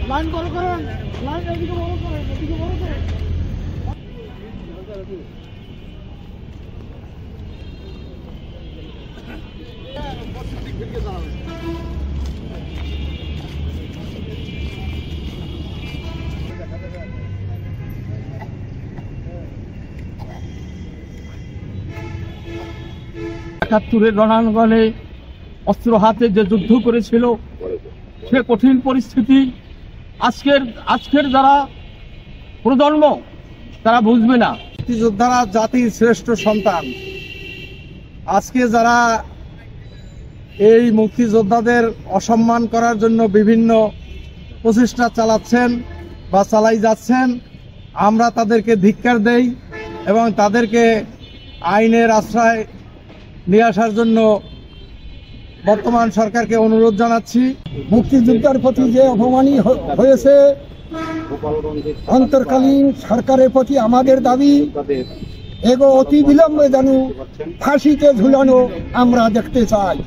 Line বড় করেন, line এদিকে বড় করেন, এদিকে বড় করেন। একাত্তরের রণাঙ্গনে অস্ত্র হাতে যে যুদ্ধ করেছিল, সে কঠিন পরিস্থিতি আজকের যারা প্রজন্ম তারা বুঝবে না। মুক্তিযোদ্ধারা জাতির শ্রেষ্ঠ সন্তান। আজকে যারা এই মুক্তিযোদ্ধাদের অসম্মান করার জন্য বিভিন্ন প্রচেষ্টা চালাচ্ছেন বা চালাই যাচ্ছেন, আমরা তাদেরকে ধিক্কার দেই এবং তাদেরকে আইনের আশ্রয় নিয়ে আসার জন্য বর্তমান সরকারকে অনুরোধ জানাচ্ছি। মুক্তিযোদ্ধার প্রতি যে অপমানই হয়েছে, অন্তর্কালীন সরকারের প্রতি আমাদের দাবি এগো অতি বিলম্বে যেন ফাঁসিতে ঝুলানো আমরা দেখতে চাই।